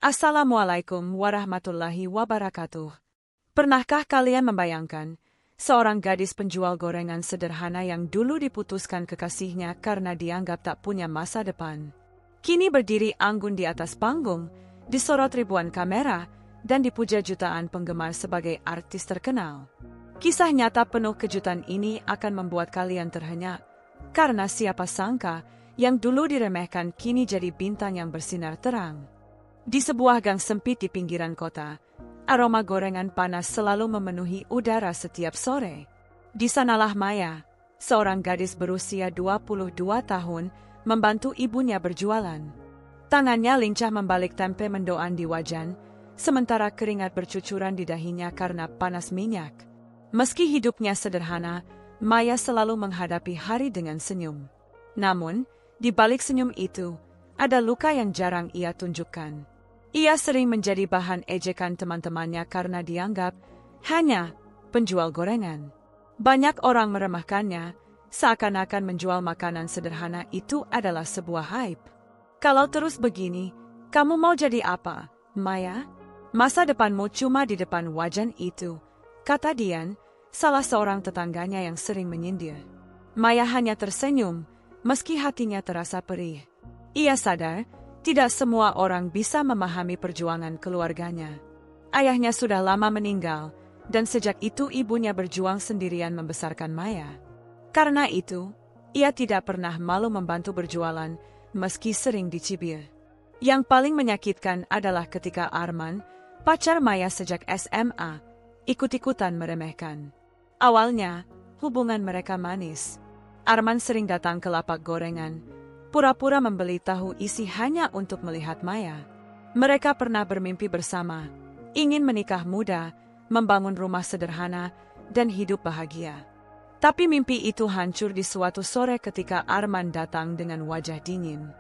Assalamualaikum warahmatullahi wabarakatuh. Pernahkah kalian membayangkan seorang gadis penjual gorengan sederhana yang dulu diputuskan kekasihnya karena dianggap tak punya masa depan, kini berdiri anggun di atas panggung, disorot ribuan kamera, dan dipuja jutaan penggemar sebagai artis terkenal? Kisah nyata penuh kejutan ini akan membuat kalian terhenyak, karena siapa sangka yang dulu diremehkan kini jadi bintang yang bersinar terang. Di sebuah gang sempit di pinggiran kota, aroma gorengan panas selalu memenuhi udara setiap sore. Di sanalah Maya, seorang gadis berusia 22 tahun, membantu ibunya berjualan. Tangannya lincah membalik tempe mendoan di wajan, sementara keringat bercucuran di dahinya karena panas minyak. Meski hidupnya sederhana, Maya selalu menghadapi hari dengan senyum. Namun, di balik senyum itu, ada luka yang jarang ia tunjukkan. Ia sering menjadi bahan ejekan teman-temannya karena dianggap hanya penjual gorengan. Banyak orang meremehkannya, seakan-akan menjual makanan sederhana itu adalah sebuah aib. Kalau terus begini, kamu mau jadi apa, Maya? Masa depanmu cuma di depan wajan itu, kata Dian, salah seorang tetangganya yang sering menyindir. Maya hanya tersenyum, meski hatinya terasa perih. Ia sadar, tidak semua orang bisa memahami perjuangan keluarganya. Ayahnya sudah lama meninggal, dan sejak itu ibunya berjuang sendirian membesarkan Maya. Karena itu, ia tidak pernah malu membantu berjualan, meski sering dicibir. Yang paling menyakitkan adalah ketika Arman, pacar Maya sejak SMA, ikut-ikutan meremehkan. Awalnya, hubungan mereka manis. Arman sering datang ke lapak gorengan, pura-pura membeli tahu isi hanya untuk melihat Maya. Mereka pernah bermimpi bersama, ingin menikah muda, membangun rumah sederhana, dan hidup bahagia. Tapi mimpi itu hancur di suatu sore ketika Arman datang dengan wajah dingin.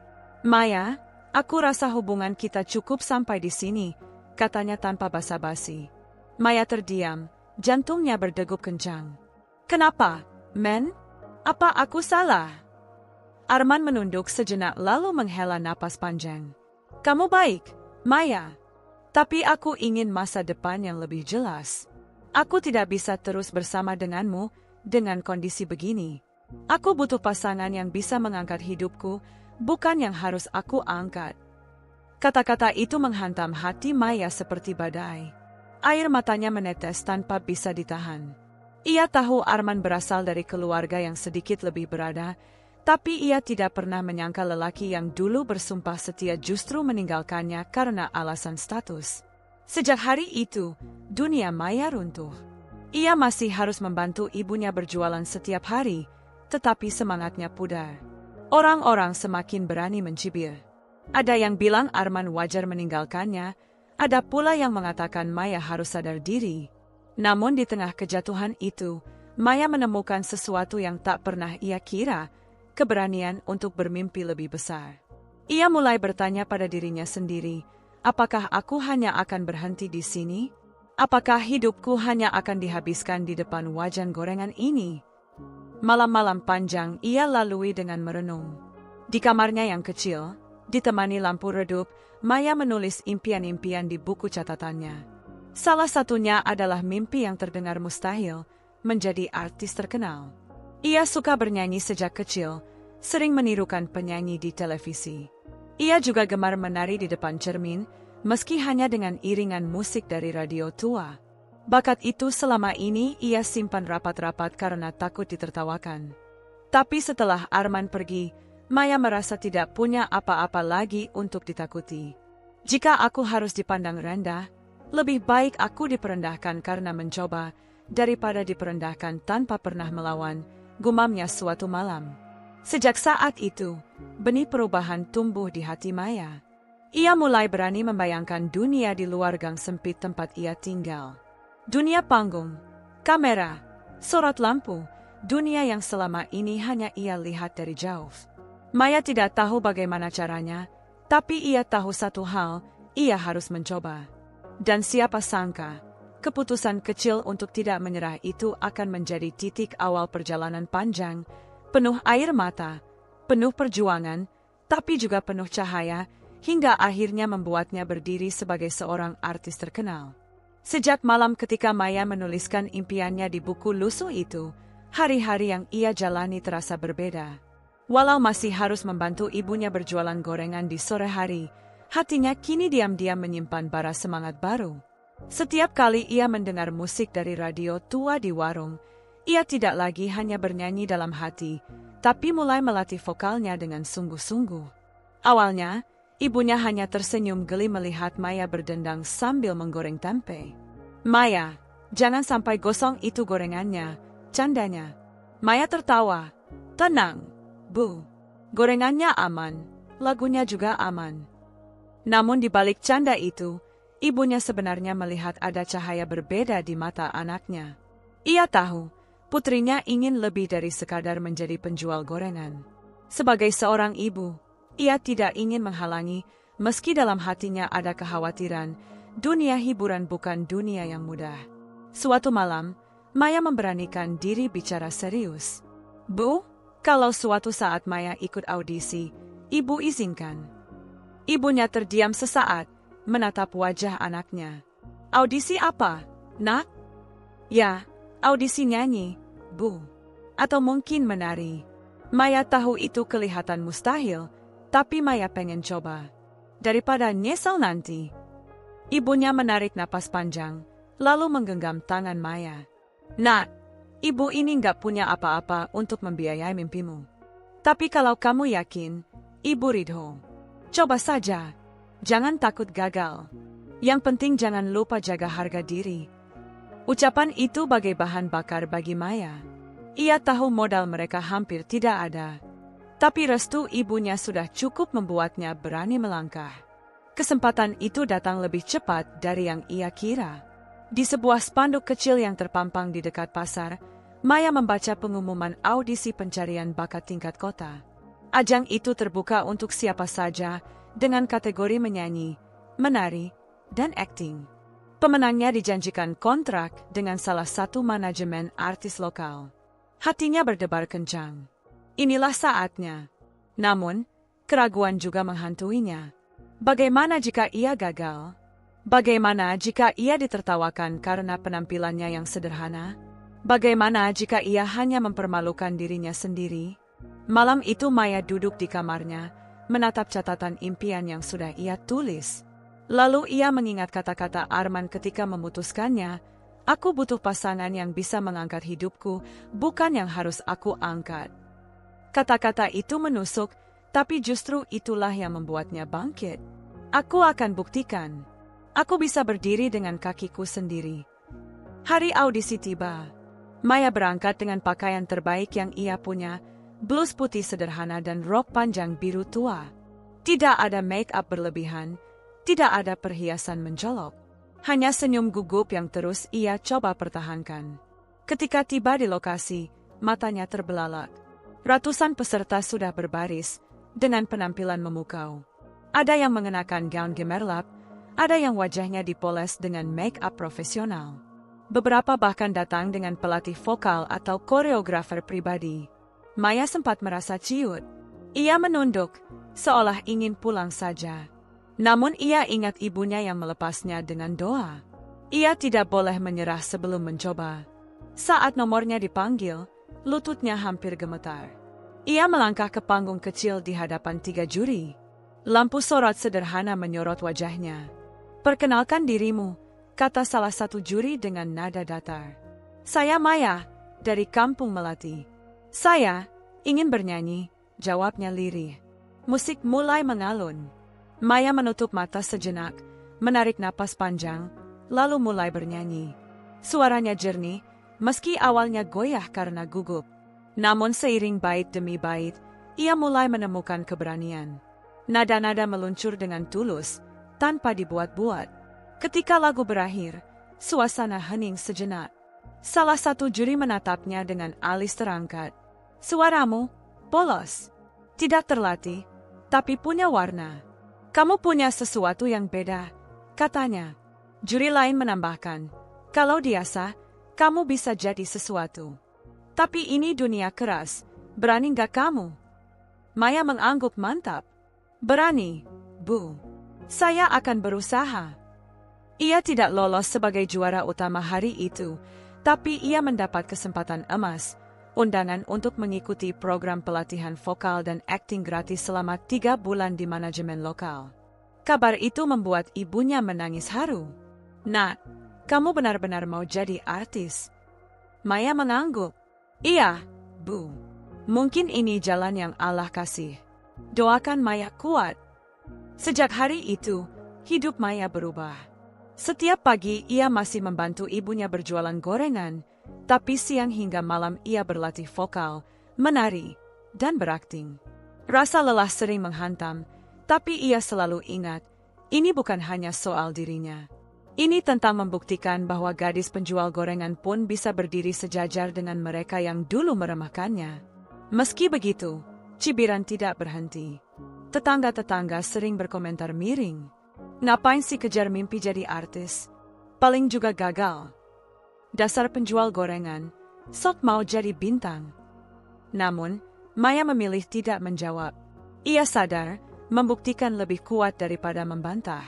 "Maya, aku rasa hubungan kita cukup sampai di sini," katanya tanpa basa-basi. Maya terdiam, jantungnya berdegup kencang. "Kenapa, men? Apa aku salah?" Arman menunduk sejenak lalu menghela napas panjang. "Kamu baik, Maya. Tapi aku ingin masa depan yang lebih jelas. Aku tidak bisa terus bersama denganmu dengan kondisi begini. Aku butuh pasangan yang bisa mengangkat hidupku, bukan yang harus aku angkat." Kata-kata itu menghantam hati Maya seperti badai. Air matanya menetes tanpa bisa ditahan. Ia tahu Arman berasal dari keluarga yang sedikit lebih berada, tapi ia tidak pernah menyangka lelaki yang dulu bersumpah setia justru meninggalkannya karena alasan status. Sejak hari itu, dunia Maya runtuh. Ia masih harus membantu ibunya berjualan setiap hari, tetapi semangatnya pudar. Orang-orang semakin berani mencibir. Ada yang bilang Arman wajar meninggalkannya, ada pula yang mengatakan Maya harus sadar diri. Namun di tengah kejatuhan itu, Maya menemukan sesuatu yang tak pernah ia kira, keberanian untuk bermimpi lebih besar. Ia mulai bertanya pada dirinya sendiri, apakah aku hanya akan berhenti di sini? Apakah hidupku hanya akan dihabiskan di depan wajan gorengan ini? Malam-malam panjang ia lalui dengan merenung. Di kamarnya yang kecil, ditemani lampu redup, Maya menulis impian-impian di buku catatannya. Salah satunya adalah mimpi yang terdengar mustahil, menjadi artis terkenal. Ia suka bernyanyi sejak kecil, sering menirukan penyanyi di televisi. Ia juga gemar menari di depan cermin, meski hanya dengan iringan musik dari radio tua. Bakat itu selama ini ia simpan rapat-rapat karena takut ditertawakan. Tapi setelah Arman pergi, Maya merasa tidak punya apa-apa lagi untuk ditakuti. "Jika aku harus dipandang rendah, lebih baik aku diperendahkan karena mencoba, daripada diperendahkan tanpa pernah melawan," gumamnya suatu malam. Sejak saat itu, benih perubahan tumbuh di hati Maya. Ia mulai berani membayangkan dunia di luar gang sempit tempat ia tinggal. Dunia panggung, kamera, sorot lampu, dunia yang selama ini hanya ia lihat dari jauh. Maya tidak tahu bagaimana caranya, tapi ia tahu satu hal, ia harus mencoba. Dan siapa sangka, keputusan kecil untuk tidak menyerah itu akan menjadi titik awal perjalanan panjang, penuh air mata, penuh perjuangan, tapi juga penuh cahaya hingga akhirnya membuatnya berdiri sebagai seorang artis terkenal. Sejak malam ketika Maya menuliskan impiannya di buku lusuh itu, hari-hari yang ia jalani terasa berbeda. Walau masih harus membantu ibunya berjualan gorengan di sore hari, hatinya kini diam-diam menyimpan bara semangat baru. Setiap kali ia mendengar musik dari radio tua di warung, ia tidak lagi hanya bernyanyi dalam hati, tapi mulai melatih vokalnya dengan sungguh-sungguh. Awalnya, ibunya hanya tersenyum geli melihat Maya berdendang sambil menggoreng tempe. "Maya, jangan sampai gosong itu gorengannya," candanya. Maya tertawa. "Tenang, Bu. Gorengannya aman, lagunya juga aman." Namun di balik canda itu, ibunya sebenarnya melihat ada cahaya berbeda di mata anaknya. Ia tahu, putrinya ingin lebih dari sekadar menjadi penjual gorengan. Sebagai seorang ibu, ia tidak ingin menghalangi, meski dalam hatinya ada kekhawatiran, dunia hiburan bukan dunia yang mudah. Suatu malam, Maya memberanikan diri bicara serius. "Bu, kalau suatu saat Maya ikut audisi, Ibu izinkan." Ibunya terdiam sesaat, menatap wajah anaknya. "Audisi apa, Nak?" "Ya, audisi nyanyi, Bu. Atau mungkin menari." Maya tahu itu kelihatan mustahil, tapi Maya pengen coba. Daripada nyesel nanti. Ibunya menarik napas panjang, lalu menggenggam tangan Maya. "Nak, Ibu ini nggak punya apa-apa untuk membiayai mimpimu. Tapi kalau kamu yakin, Ibu ridho. Coba saja. Jangan takut gagal. Yang penting jangan lupa jaga harga diri." Ucapan itu bagai bahan bakar bagi Maya. Ia tahu modal mereka hampir tidak ada. Tapi restu ibunya sudah cukup membuatnya berani melangkah. Kesempatan itu datang lebih cepat dari yang ia kira. Di sebuah spanduk kecil yang terpampang di dekat pasar, Maya membaca pengumuman audisi pencarian bakat tingkat kota. Ajang itu terbuka untuk siapa saja dengan kategori menyanyi, menari, dan akting. Pemenangnya dijanjikan kontrak dengan salah satu manajemen artis lokal. Hatinya berdebar kencang. Inilah saatnya. Namun, keraguan juga menghantuinya. Bagaimana jika ia gagal? Bagaimana jika ia ditertawakan karena penampilannya yang sederhana? Bagaimana jika ia hanya mempermalukan dirinya sendiri? Malam itu Maya duduk di kamarnya, menatap catatan impian yang sudah ia tulis. Lalu ia mengingat kata-kata Arman ketika memutuskannya, "Aku butuh pasangan yang bisa mengangkat hidupku, bukan yang harus aku angkat." Kata-kata itu menusuk, tapi justru itulah yang membuatnya bangkit. "Aku akan buktikan. Aku bisa berdiri dengan kakiku sendiri." Hari audisi tiba. Maya berangkat dengan pakaian terbaik yang ia punya, blus putih sederhana dan rok panjang biru tua. Tidak ada make-up berlebihan, tidak ada perhiasan mencolok. Hanya senyum gugup yang terus ia coba pertahankan. Ketika tiba di lokasi, matanya terbelalak. Ratusan peserta sudah berbaris, dengan penampilan memukau. Ada yang mengenakan gaun gemerlap, ada yang wajahnya dipoles dengan make-up profesional. Beberapa bahkan datang dengan pelatih vokal atau koreografer pribadi. Maya sempat merasa ciut. Ia menunduk, seolah ingin pulang saja. Namun ia ingat ibunya yang melepasnya dengan doa. Ia tidak boleh menyerah sebelum mencoba. Saat nomornya dipanggil, lututnya hampir gemetar. Ia melangkah ke panggung kecil di hadapan 3 juri. Lampu sorot sederhana menyorot wajahnya. "Perkenalkan dirimu," kata salah satu juri dengan nada datar. "Saya Maya, dari Kampung Melati." "Saya ingin bernyanyi," jawabnya lirih. Musik mulai mengalun. Maya menutup mata sejenak, menarik napas panjang, lalu mulai bernyanyi. Suaranya jernih, meski awalnya goyah karena gugup. Namun seiring bait demi bait, ia mulai menemukan keberanian. Nada-nada meluncur dengan tulus, tanpa dibuat-buat. Ketika lagu berakhir, suasana hening sejenak. Salah satu juri menatapnya dengan alis terangkat. "Suaramu polos, tidak terlatih, tapi punya warna. Kamu punya sesuatu yang beda," katanya. Juri lain menambahkan, "Kalau biasa, kamu bisa jadi sesuatu. Tapi ini dunia keras, berani nggak kamu?" Maya mengangguk mantap. "Berani, Bu. Saya akan berusaha. Ia tidak lolos sebagai juara utama hari itu, tapi ia mendapat kesempatan emas, undangan untuk mengikuti program pelatihan vokal dan akting gratis selama 3 bulan di manajemen lokal. Kabar itu membuat ibunya menangis haru. "Nak, kamu benar-benar mau jadi artis?" Maya mengangguk. "Iya, Bu. Mungkin ini jalan yang Allah kasih. Doakan Maya kuat." Sejak hari itu, hidup Maya berubah. Setiap pagi ia masih membantu ibunya berjualan gorengan, tapi siang hingga malam ia berlatih vokal, menari, dan berakting. Rasa lelah sering menghantam, tapi ia selalu ingat, ini bukan hanya soal dirinya. Ini tentang membuktikan bahwa gadis penjual gorengan pun bisa berdiri sejajar dengan mereka yang dulu meremehkannya. Meski begitu, cibiran tidak berhenti. Tetangga-tetangga sering berkomentar miring. "Ngapain sih kejar mimpi jadi artis? Paling juga gagal. Dasar penjual gorengan, sok mau jadi bintang." Namun, Maya memilih tidak menjawab. Ia sadar, membuktikan lebih kuat daripada membantah.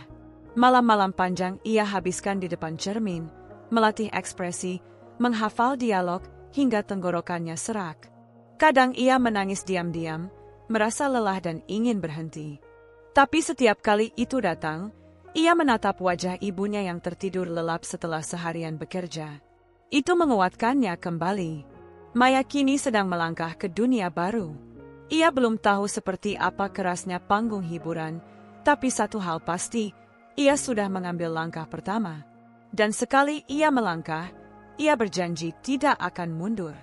Malam-malam panjang ia habiskan di depan cermin, melatih ekspresi, menghafal dialog, hingga tenggorokannya serak. Kadang ia menangis diam-diam, merasa lelah dan ingin berhenti. Tapi setiap kali itu datang, ia menatap wajah ibunya yang tertidur lelap setelah seharian bekerja. Itu menguatkannya kembali. Maya kini sedang melangkah ke dunia baru. Ia belum tahu seperti apa kerasnya panggung hiburan, tapi satu hal pasti, ia sudah mengambil langkah pertama. Dan sekali ia melangkah, ia berjanji tidak akan mundur.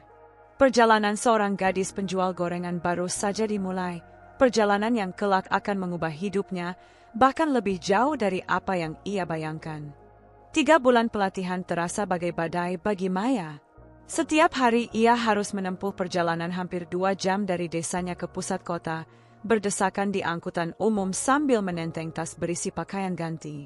Perjalanan seorang gadis penjual gorengan baru saja dimulai, perjalanan yang kelak akan mengubah hidupnya, bahkan lebih jauh dari apa yang ia bayangkan. 3 bulan pelatihan terasa bagai badai bagi Maya. Setiap hari ia harus menempuh perjalanan hampir 2 jam dari desanya ke pusat kota, berdesakan di angkutan umum sambil menenteng tas berisi pakaian ganti.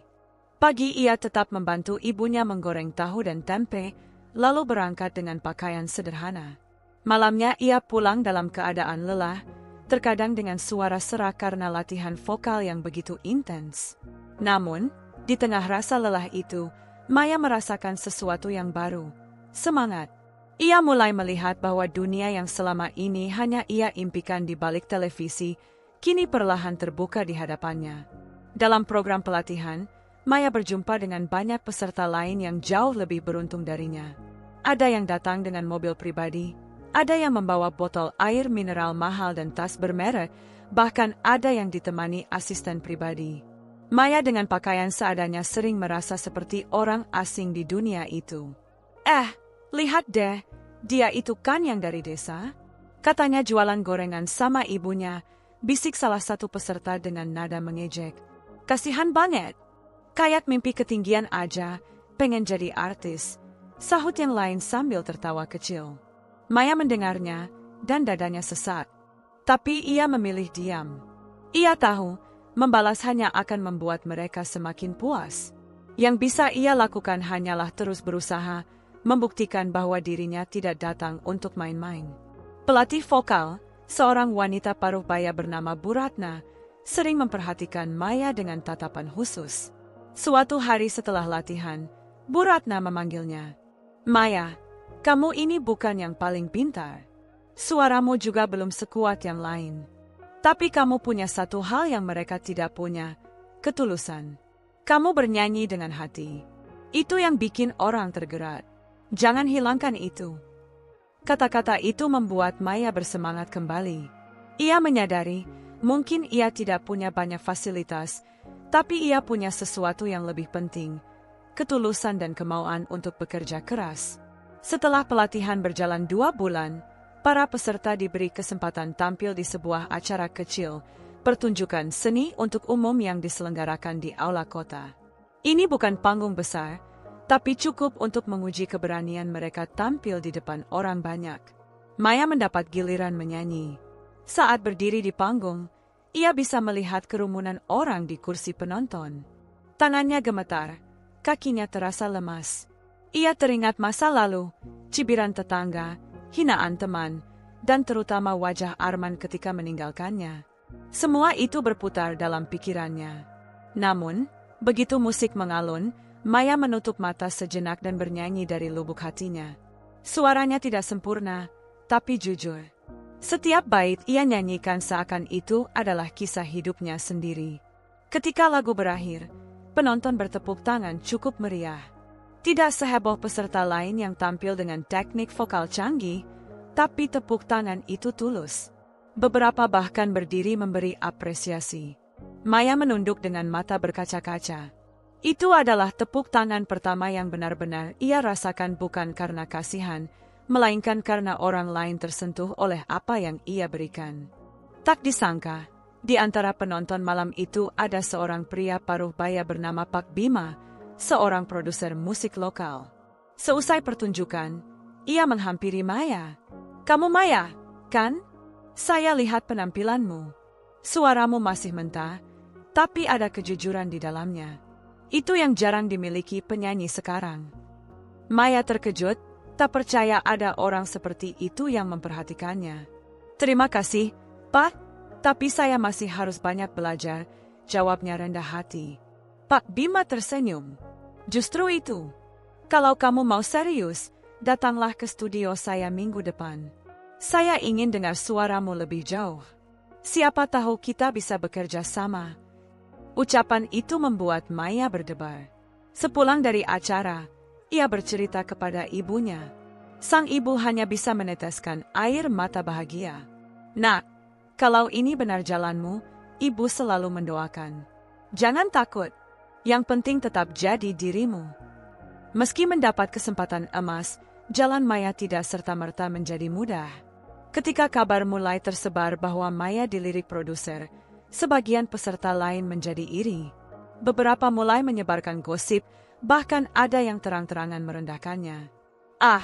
Pagi ia tetap membantu ibunya menggoreng tahu dan tempe, lalu berangkat dengan pakaian sederhana. Malamnya ia pulang dalam keadaan lelah, terkadang dengan suara serak karena latihan vokal yang begitu intens. Namun, di tengah rasa lelah itu, Maya merasakan sesuatu yang baru, semangat. Ia mulai melihat bahwa dunia yang selama ini hanya ia impikan di balik televisi, kini perlahan terbuka di hadapannya. Dalam program pelatihan, Maya berjumpa dengan banyak peserta lain yang jauh lebih beruntung darinya. Ada yang datang dengan mobil pribadi, ada yang membawa botol air mineral mahal dan tas bermerek, bahkan ada yang ditemani asisten pribadi. Maya dengan pakaian seadanya sering merasa seperti orang asing di dunia itu. Lihat deh, dia itu kan yang dari desa? Katanya jualan gorengan sama ibunya, bisik salah satu peserta dengan nada mengejek. Kasihan banget. Kayak mimpi ketinggian aja, pengen jadi artis. Sahut yang lain sambil tertawa kecil. Maya mendengarnya, dan dadanya sesak. Tapi ia memilih diam. Ia tahu, membalas hanya akan membuat mereka semakin puas. Yang bisa ia lakukan hanyalah terus berusaha, membuktikan bahwa dirinya tidak datang untuk main-main. Pelatih vokal, seorang wanita paruh baya bernama Bu Ratna, sering memperhatikan Maya dengan tatapan khusus. Suatu hari setelah latihan, Bu Ratna memanggilnya. "Maya, kamu ini bukan yang paling pintar. Suaramu juga belum sekuat yang lain. Tapi kamu punya satu hal yang mereka tidak punya, ketulusan. Kamu bernyanyi dengan hati. Itu yang bikin orang tergerak. Jangan hilangkan itu." Kata-kata itu membuat Maya bersemangat kembali. Ia menyadari, mungkin ia tidak punya banyak fasilitas, tapi ia punya sesuatu yang lebih penting, ketulusan dan kemauan untuk bekerja keras. Setelah pelatihan berjalan 2 bulan, para peserta diberi kesempatan tampil di sebuah acara kecil, pertunjukan seni untuk umum yang diselenggarakan di aula kota. Ini bukan panggung besar, tapi cukup untuk menguji keberanian mereka tampil di depan orang banyak. Maya mendapat giliran menyanyi. Saat berdiri di panggung, ia bisa melihat kerumunan orang di kursi penonton. Tangannya gemetar, kakinya terasa lemas. Ia teringat masa lalu, cibiran tetangga, hinaan teman, dan terutama wajah Arman ketika meninggalkannya. Semua itu berputar dalam pikirannya. Namun, begitu musik mengalun, Maya menutup mata sejenak dan bernyanyi dari lubuk hatinya. Suaranya tidak sempurna, tapi jujur. Setiap bait ia nyanyikan seakan itu adalah kisah hidupnya sendiri. Ketika lagu berakhir, penonton bertepuk tangan cukup meriah. Tidak seheboh peserta lain yang tampil dengan teknik vokal canggih, tapi tepuk tangan itu tulus. Beberapa bahkan berdiri memberi apresiasi. Maya menunduk dengan mata berkaca-kaca. Itu adalah tepuk tangan pertama yang benar-benar ia rasakan bukan karena kasihan, melainkan karena orang lain tersentuh oleh apa yang ia berikan. Tak disangka, di antara penonton malam itu ada seorang pria paruh baya bernama Pak Bima, seorang produser musik lokal. Seusai pertunjukan, ia menghampiri Maya. "Kamu Maya, kan? Saya lihat penampilanmu. Suaramu masih mentah, tapi ada kejujuran di dalamnya. Itu yang jarang dimiliki penyanyi sekarang." Maya terkejut, tak percaya ada orang seperti itu yang memperhatikannya. "Terima kasih, Pak, tapi saya masih harus banyak belajar," jawabnya rendah hati. Pak Bima tersenyum. "Justru itu. Kalau kamu mau serius, datanglah ke studio saya minggu depan. Saya ingin dengar suaramu lebih jauh. Siapa tahu kita bisa bekerja sama." Ucapan itu membuat Maya berdebar. Sepulang dari acara, ia bercerita kepada ibunya. Sang ibu hanya bisa meneteskan air mata bahagia. "Nak, kalau ini benar jalanmu," ibu selalu mendoakan. "Jangan takut. Yang penting tetap jadi dirimu." Meski mendapat kesempatan emas, jalan Maya tidak serta-merta menjadi mudah. Ketika kabar mulai tersebar bahwa Maya dilirik produser, sebagian peserta lain menjadi iri. Beberapa mulai menyebarkan gosip, bahkan ada yang terang-terangan merendahkannya. "Ah,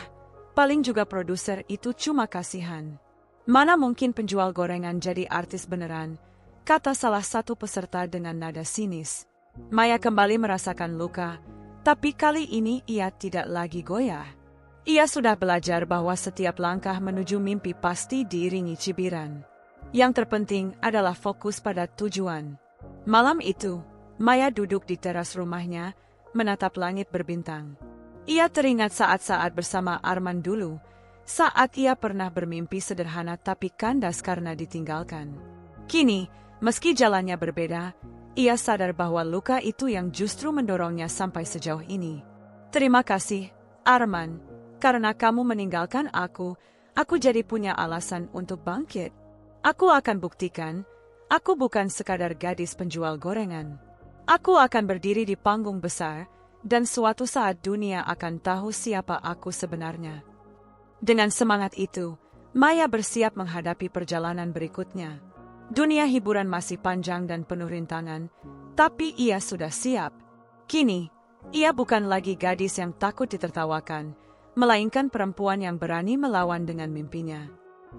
paling juga produser itu cuma kasihan. Mana mungkin penjual gorengan jadi artis beneran," kata salah satu peserta dengan nada sinis. Maya kembali merasakan luka, tapi kali ini ia tidak lagi goyah. Ia sudah belajar bahwa setiap langkah menuju mimpi pasti diiringi cibiran. Yang terpenting adalah fokus pada tujuan. Malam itu, Maya duduk di teras rumahnya, menatap langit berbintang. Ia teringat saat-saat bersama Arman dulu, saat ia pernah bermimpi sederhana tapi kandas karena ditinggalkan. Kini, meski jalannya berbeda, ia sadar bahwa luka itu yang justru mendorongnya sampai sejauh ini. "Terima kasih, Arman. Karena kamu meninggalkan aku jadi punya alasan untuk bangkit. Aku akan buktikan, aku bukan sekadar gadis penjual gorengan. Aku akan berdiri di panggung besar, dan suatu saat dunia akan tahu siapa aku sebenarnya." Dengan semangat itu, Maya bersiap menghadapi perjalanan berikutnya. Dunia hiburan masih panjang dan penuh rintangan, tapi ia sudah siap. Kini, ia bukan lagi gadis yang takut ditertawakan, melainkan perempuan yang berani melawan dengan mimpinya.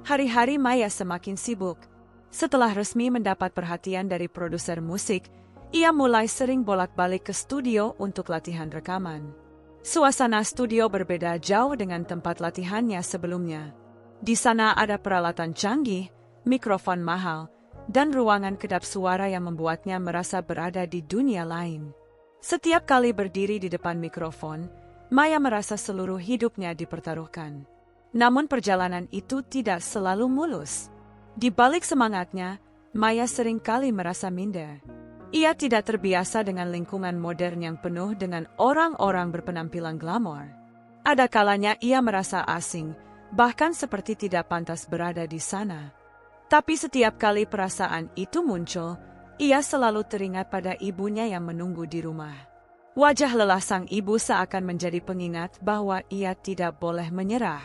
Hari-hari Maya semakin sibuk. Setelah resmi mendapat perhatian dari produser musik, ia mulai sering bolak-balik ke studio untuk latihan rekaman. Suasana studio berbeda jauh dengan tempat latihannya sebelumnya. Di sana ada peralatan canggih, mikrofon mahal, dan ruangan kedap suara yang membuatnya merasa berada di dunia lain. Setiap kali berdiri di depan mikrofon, Maya merasa seluruh hidupnya dipertaruhkan. Namun perjalanan itu tidak selalu mulus. Di balik semangatnya, Maya sering kali merasa minder. Ia tidak terbiasa dengan lingkungan modern yang penuh dengan orang-orang berpenampilan glamor. Ada kalanya ia merasa asing, bahkan seperti tidak pantas berada di sana. Tapi setiap kali perasaan itu muncul, ia selalu teringat pada ibunya yang menunggu di rumah. Wajah lelah sang ibu seakan menjadi pengingat bahwa ia tidak boleh menyerah.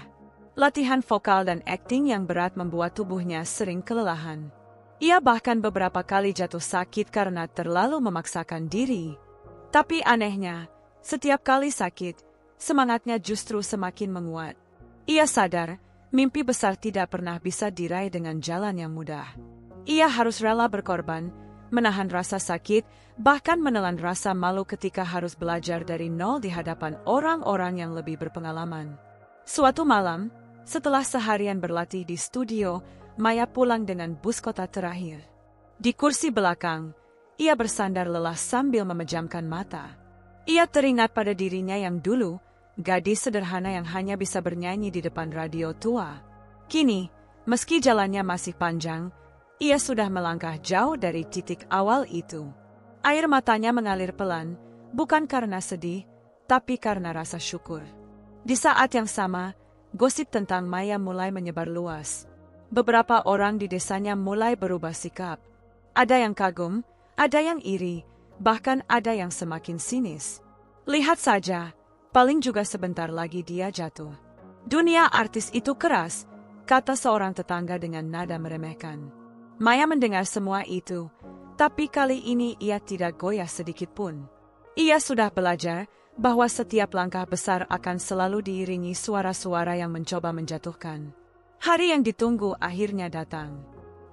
Latihan vokal dan akting yang berat membuat tubuhnya sering kelelahan. Ia bahkan beberapa kali jatuh sakit karena terlalu memaksakan diri. Tapi anehnya, setiap kali sakit, semangatnya justru semakin menguat. Ia sadar, mimpi besar tidak pernah bisa diraih dengan jalan yang mudah. Ia harus rela berkorban, menahan rasa sakit, bahkan menelan rasa malu ketika harus belajar dari nol di hadapan orang-orang yang lebih berpengalaman. Suatu malam, setelah seharian berlatih di studio, Maya pulang dengan bus kota terakhir. Di kursi belakang, ia bersandar lelah sambil memejamkan mata. Ia teringat pada dirinya yang dulu, gadis sederhana yang hanya bisa bernyanyi di depan radio tua. Kini, meski jalannya masih panjang, ia sudah melangkah jauh dari titik awal itu. Air matanya mengalir pelan, bukan karena sedih, tapi karena rasa syukur. Di saat yang sama, gosip tentang Maya mulai menyebar luas. Beberapa orang di desanya mulai berubah sikap. Ada yang kagum, ada yang iri, bahkan ada yang semakin sinis. Lihat saja, paling juga sebentar lagi dia jatuh. Dunia artis itu keras, kata seorang tetangga dengan nada meremehkan. Maya mendengar semua itu, tapi kali ini ia tidak goyah sedikit pun. Ia sudah belajar bahwa setiap langkah besar akan selalu diiringi suara-suara yang mencoba menjatuhkan. Hari yang ditunggu akhirnya datang.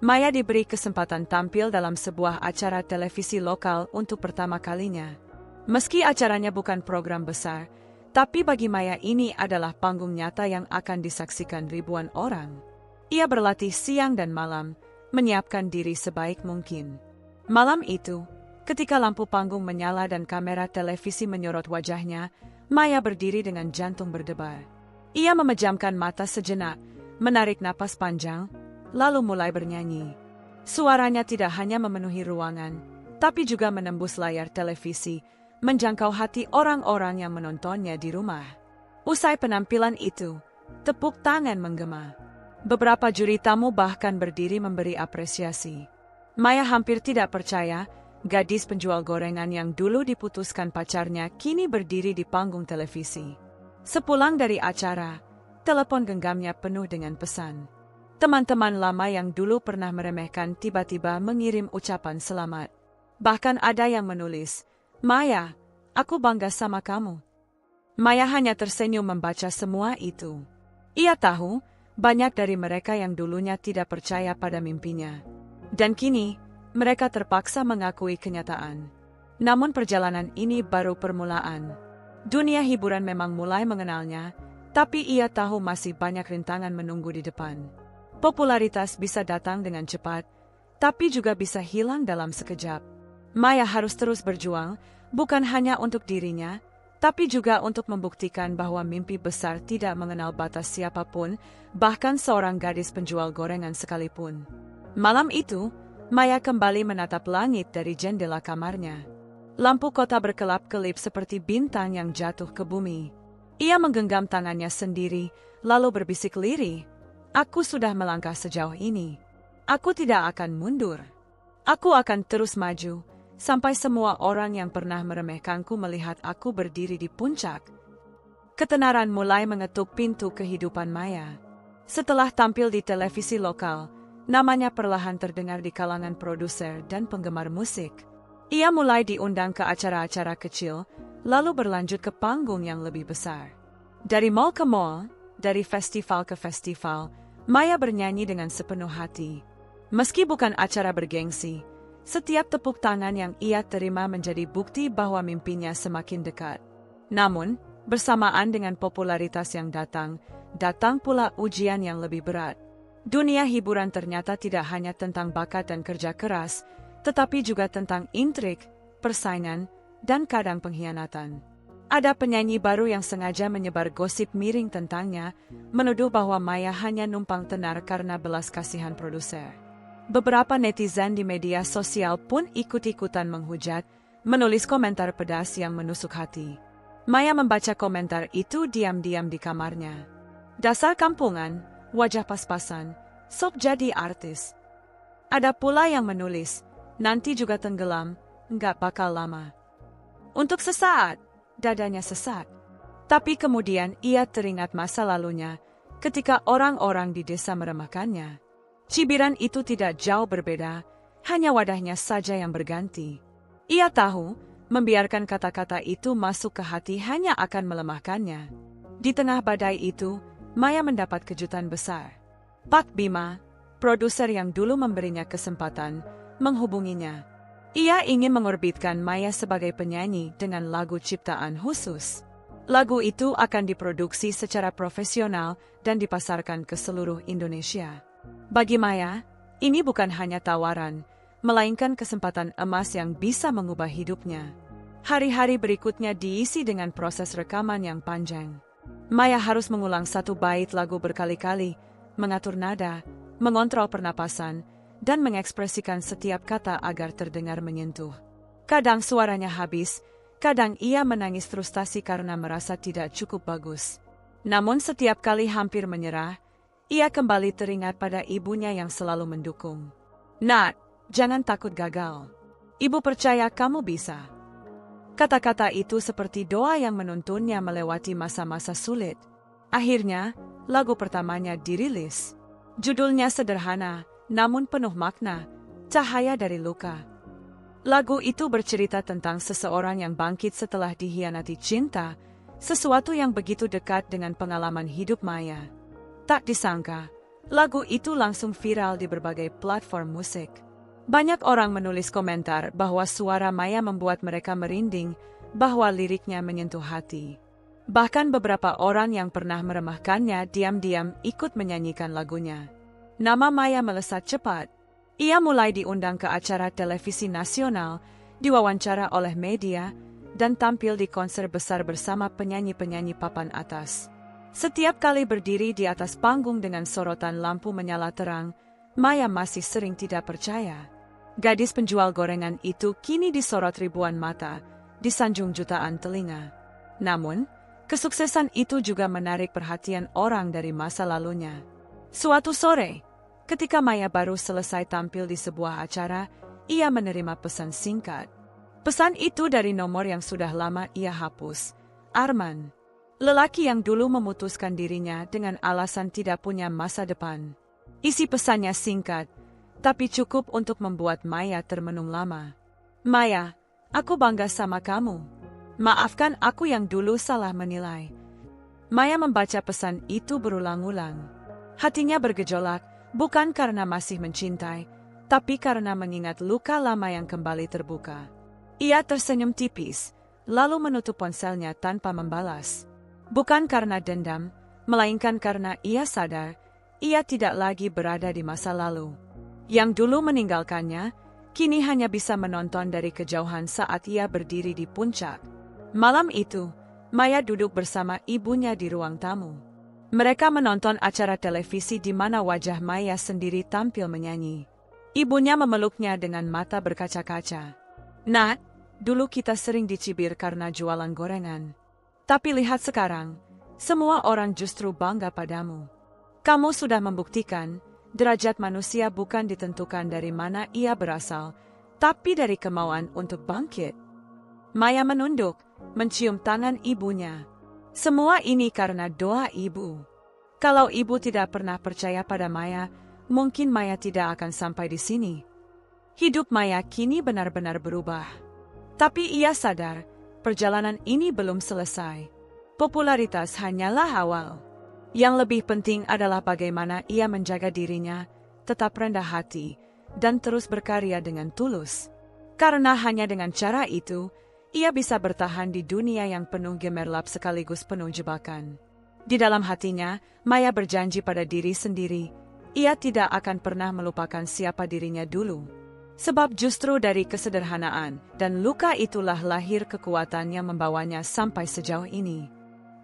Maya diberi kesempatan tampil dalam sebuah acara televisi lokal untuk pertama kalinya. Meski acaranya bukan program besar, tapi bagi Maya ini adalah panggung nyata yang akan disaksikan ribuan orang. Ia berlatih siang dan malam, menyiapkan diri sebaik mungkin. Malam itu, ketika lampu panggung menyala dan kamera televisi menyorot wajahnya, Maya berdiri dengan jantung berdebar. Ia memejamkan mata sejenak, menarik napas panjang, lalu mulai bernyanyi. Suaranya tidak hanya memenuhi ruangan, tapi juga menembus layar televisi, menjangkau hati orang-orang yang menontonnya di rumah. Usai penampilan itu, tepuk tangan menggema. Beberapa juri tamu bahkan berdiri memberi apresiasi. Maya hampir tidak percaya, gadis penjual gorengan yang dulu diputuskan pacarnya kini berdiri di panggung televisi. Sepulang dari acara, telepon genggamnya penuh dengan pesan. Teman-teman lama yang dulu pernah meremehkan tiba-tiba mengirim ucapan selamat. Bahkan ada yang menulis, "Maya, aku bangga sama kamu." Maya hanya tersenyum membaca semua itu. Ia tahu, banyak dari mereka yang dulunya tidak percaya pada mimpinya. Dan kini, mereka terpaksa mengakui kenyataan. Namun perjalanan ini baru permulaan. Dunia hiburan memang mulai mengenalnya, tapi ia tahu masih banyak rintangan menunggu di depan. Popularitas bisa datang dengan cepat, tapi juga bisa hilang dalam sekejap. Maya harus terus berjuang, bukan hanya untuk dirinya, tapi juga untuk membuktikan bahwa mimpi besar tidak mengenal batas siapapun, bahkan seorang gadis penjual gorengan sekalipun. Malam itu, Maya kembali menatap langit dari jendela kamarnya. Lampu kota berkelap-kelip seperti bintang yang jatuh ke bumi. Ia menggenggam tangannya sendiri, lalu berbisik lirih, "Aku sudah melangkah sejauh ini. Aku tidak akan mundur. Aku akan terus maju, sampai semua orang yang pernah meremehkanku melihat aku berdiri di puncak." Ketenaran mulai mengetuk pintu kehidupan Maya. Setelah tampil di televisi lokal, namanya perlahan terdengar di kalangan produser dan penggemar musik. Ia mulai diundang ke acara-acara kecil, lalu berlanjut ke panggung yang lebih besar. Dari mall ke mall, dari festival ke festival, Maya bernyanyi dengan sepenuh hati. Meski bukan acara bergengsi, setiap tepuk tangan yang ia terima menjadi bukti bahwa mimpinya semakin dekat. Namun, bersamaan dengan popularitas yang datang pula ujian yang lebih berat. Dunia hiburan ternyata tidak hanya tentang bakat dan kerja keras, tetapi juga tentang intrik, persaingan, dan kadang pengkhianatan. Ada penyanyi baru yang sengaja menyebar gosip miring tentangnya, menuduh bahwa Maya hanya numpang tenar karena belas kasihan produser. Beberapa netizen di media sosial pun ikut-ikutan menghujat, menulis komentar pedas yang menusuk hati. Maya membaca komentar itu diam-diam di kamarnya. "Dasar kampungan, wajah pas-pasan, sok jadi artis." Ada pula yang menulis, "Nanti juga tenggelam, nggak bakal lama." Untuk sesaat, dadanya sesak. Tapi kemudian ia teringat masa lalunya, ketika orang-orang di desa meremehkannya. Cibiran itu tidak jauh berbeda, hanya wadahnya saja yang berganti. Ia tahu, membiarkan kata-kata itu masuk ke hati hanya akan melemahkannya. Di tengah badai itu, Maya mendapat kejutan besar. Pak Bima, produser yang dulu memberinya kesempatan, menghubunginya. Ia ingin mengorbitkan Maya sebagai penyanyi dengan lagu ciptaan khusus. Lagu itu akan diproduksi secara profesional dan dipasarkan ke seluruh Indonesia. Bagi Maya, ini bukan hanya tawaran, melainkan kesempatan emas yang bisa mengubah hidupnya. Hari-hari berikutnya diisi dengan proses rekaman yang panjang. Maya harus mengulang satu bait lagu berkali-kali, mengatur nada, mengontrol pernapasan, dan mengekspresikan setiap kata agar terdengar menyentuh. Kadang suaranya habis, kadang ia menangis frustasi karena merasa tidak cukup bagus. Namun setiap kali hampir menyerah, ia kembali teringat pada ibunya yang selalu mendukung. "Nat, jangan takut gagal. Ibu percaya kamu bisa." Kata-kata itu seperti doa yang menuntunnya melewati masa-masa sulit. Akhirnya, lagu pertamanya dirilis. Judulnya sederhana, namun penuh makna, Cahaya dari Luka. Lagu itu bercerita tentang seseorang yang bangkit setelah dihianati cinta, sesuatu yang begitu dekat dengan pengalaman hidup Maya. Tak disangka, lagu itu langsung viral di berbagai platform musik. Banyak orang menulis komentar bahwa suara Maya membuat mereka merinding, bahwa liriknya menyentuh hati. Bahkan beberapa orang yang pernah meremehkannya diam-diam ikut menyanyikan lagunya. Nama Maya melesat cepat. Ia mulai diundang ke acara televisi nasional, diwawancara oleh media, dan tampil di konser besar bersama penyanyi-penyanyi papan atas. Setiap kali berdiri di atas panggung dengan sorotan lampu menyala terang, Maya masih sering tidak percaya. Gadis penjual gorengan itu kini disorot ribuan mata, disanjung jutaan telinga. Namun, kesuksesan itu juga menarik perhatian orang dari masa lalunya. Suatu sore, ketika Maya baru selesai tampil di sebuah acara, ia menerima pesan singkat. Pesan itu dari nomor yang sudah lama ia hapus. Arman, lelaki yang dulu memutuskan dirinya dengan alasan tidak punya masa depan. Isi pesannya singkat, tapi cukup untuk membuat Maya termenung lama. "Maya, aku bangga sama kamu. Maafkan aku yang dulu salah menilai." Maya membaca pesan itu berulang-ulang. Hatinya bergejolak, bukan karena masih mencintai, tapi karena mengingat luka lama yang kembali terbuka. Ia tersenyum tipis, lalu menutup ponselnya tanpa membalas. Bukan karena dendam, melainkan karena ia sadar, ia tidak lagi berada di masa lalu. Yang dulu meninggalkannya, kini hanya bisa menonton dari kejauhan saat ia berdiri di puncak. Malam itu, Maya duduk bersama ibunya di ruang tamu. Mereka menonton acara televisi di mana wajah Maya sendiri tampil menyanyi. Ibunya memeluknya dengan mata berkaca-kaca. "Nat, dulu kita sering dicibir karena jualan gorengan. Tapi lihat sekarang, semua orang justru bangga padamu. Kamu sudah membuktikan, derajat manusia bukan ditentukan dari mana ia berasal, tapi dari kemauan untuk bangkit." Maya menunduk, mencium tangan ibunya. Semua ini karena doa ibu. Kalau ibu tidak pernah percaya pada Maya, mungkin Maya tidak akan sampai di sini. Hidup Maya kini benar-benar berubah. Tapi ia sadar, perjalanan ini belum selesai. Popularitas hanyalah awal. Yang lebih penting adalah bagaimana ia menjaga dirinya, tetap rendah hati, dan terus berkarya dengan tulus. Karena hanya dengan cara itu, ia bisa bertahan di dunia yang penuh gemerlap sekaligus penuh jebakan. Di dalam hatinya, Maya berjanji pada diri sendiri, ia tidak akan pernah melupakan siapa dirinya dulu. Sebab justru dari kesederhanaan dan luka itulah lahir kekuatan yang membawanya sampai sejauh ini.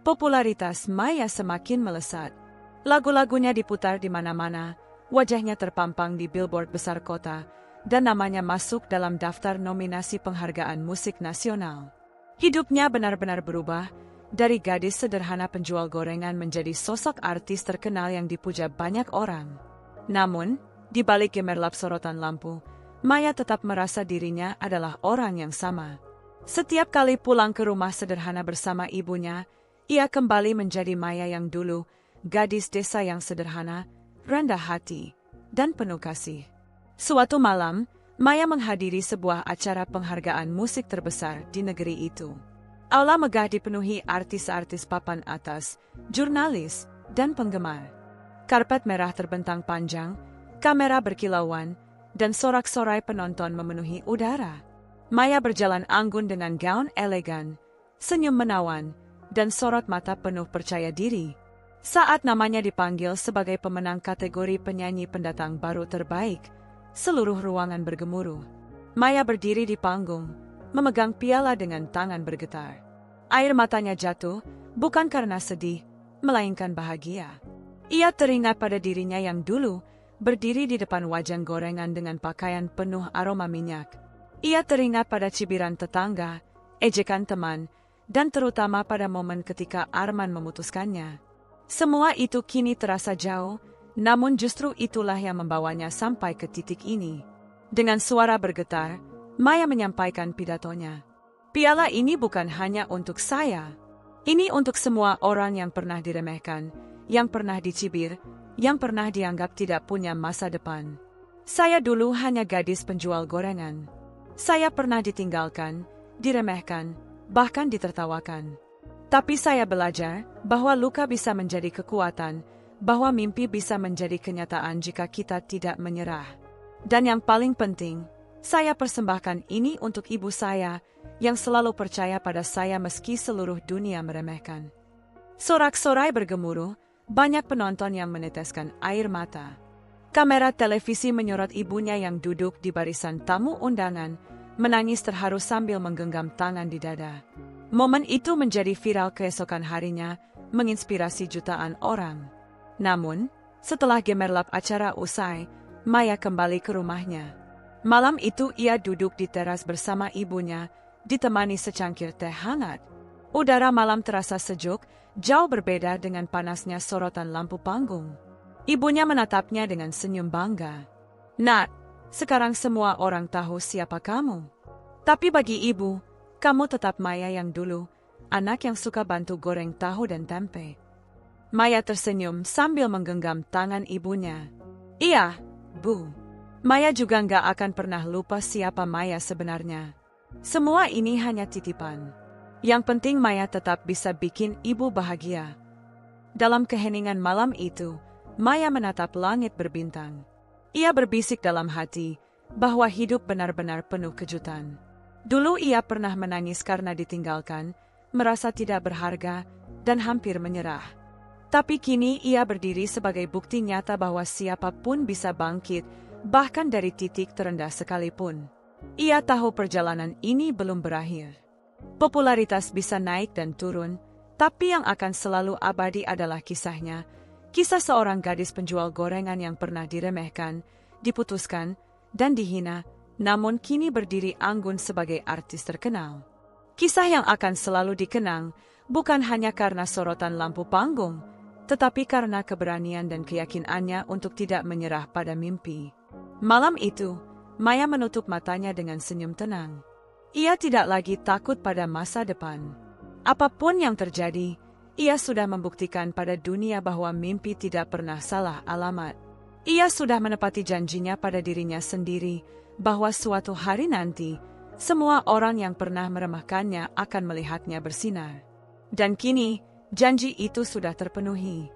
Popularitas Maya semakin melesat. Lagu-lagunya diputar di mana-mana, wajahnya terpampang di billboard besar kota, dan namanya masuk dalam daftar nominasi penghargaan musik nasional. Hidupnya benar-benar berubah, dari gadis sederhana penjual gorengan menjadi sosok artis terkenal yang dipuja banyak orang. Namun, di balik gemerlap sorotan lampu, Maya tetap merasa dirinya adalah orang yang sama. Setiap kali pulang ke rumah sederhana bersama ibunya, ia kembali menjadi Maya yang dulu, gadis desa yang sederhana, rendah hati, dan penuh kasih. Suatu malam, Maya menghadiri sebuah acara penghargaan musik terbesar di negeri itu. Aula megah dipenuhi artis-artis papan atas, jurnalis, dan penggemar. Karpet merah terbentang panjang, kamera berkilauan, dan sorak-sorai penonton memenuhi udara. Maya berjalan anggun dengan gaun elegan, senyum menawan, dan sorot mata penuh percaya diri. Saat namanya dipanggil sebagai pemenang kategori penyanyi pendatang baru terbaik, Seluruh ruangan bergemuruh. Maya berdiri di panggung, memegang piala dengan tangan bergetar. Air matanya jatuh, bukan karena sedih, melainkan bahagia. Ia teringat pada dirinya yang dulu berdiri di depan wajan gorengan dengan pakaian penuh aroma minyak. Ia teringat pada cibiran tetangga, ejekan teman, dan terutama pada momen ketika Arman memutuskannya. Semua itu kini terasa jauh, namun justru itulah yang membawanya sampai ke titik ini. Dengan suara bergetar, Maya menyampaikan pidatonya. Piala ini bukan hanya untuk saya. Ini untuk semua orang yang pernah diremehkan, yang pernah dicibir, yang pernah dianggap tidak punya masa depan. Saya dulu hanya gadis penjual gorengan. Saya pernah ditinggalkan, diremehkan, bahkan ditertawakan. Tapi saya belajar bahwa luka bisa menjadi kekuatan, bahwa mimpi bisa menjadi kenyataan jika kita tidak menyerah. Dan yang paling penting, saya persembahkan ini untuk ibu saya yang selalu percaya pada saya meski seluruh dunia meremehkan. Sorak-sorai bergemuruh, banyak penonton yang meneteskan air mata. Kamera televisi menyorot ibunya yang duduk di barisan tamu undangan, menangis terharu sambil menggenggam tangan di dada. Momen itu menjadi viral keesokan harinya, menginspirasi jutaan orang. Namun, setelah gemerlap acara usai, Maya kembali ke rumahnya. Malam itu ia duduk di teras bersama ibunya, ditemani secangkir teh hangat. Udara malam terasa sejuk, jauh berbeda dengan panasnya sorotan lampu panggung. Ibunya menatapnya dengan senyum bangga. "Nak, sekarang semua orang tahu siapa kamu. Tapi bagi ibu, kamu tetap Maya yang dulu, anak yang suka bantu goreng tahu dan tempe." Maya tersenyum sambil menggenggam tangan ibunya. "Iya, Bu." Maya juga nggak akan pernah lupa siapa Maya sebenarnya. Semua ini hanya titipan. Yang penting Maya tetap bisa bikin ibu bahagia. Dalam keheningan malam itu, Maya menatap langit berbintang. Ia berbisik dalam hati bahwa hidup benar-benar penuh kejutan. Dulu ia pernah menangis karena ditinggalkan, merasa tidak berharga, dan hampir menyerah. Tapi kini ia berdiri sebagai bukti nyata bahwa siapapun bisa bangkit, bahkan dari titik terendah sekalipun. Ia tahu perjalanan ini belum berakhir. Popularitas bisa naik dan turun, tapi yang akan selalu abadi adalah kisahnya. Kisah seorang gadis penjual gorengan yang pernah diremehkan, diputuskan, dan dihina, namun kini berdiri anggun sebagai artis terkenal. Kisah yang akan selalu dikenang, bukan hanya karena sorotan lampu panggung, tetapi karena keberanian dan keyakinannya untuk tidak menyerah pada mimpi. Malam itu, Maya menutup matanya dengan senyum tenang. Ia tidak lagi takut pada masa depan. Apapun yang terjadi, ia sudah membuktikan pada dunia bahwa mimpi tidak pernah salah alamat. Ia sudah menepati janjinya pada dirinya sendiri, bahwa suatu hari nanti, semua orang yang pernah meremehkannya akan melihatnya bersinar. Dan kini, janji itu sudah terpenuhi.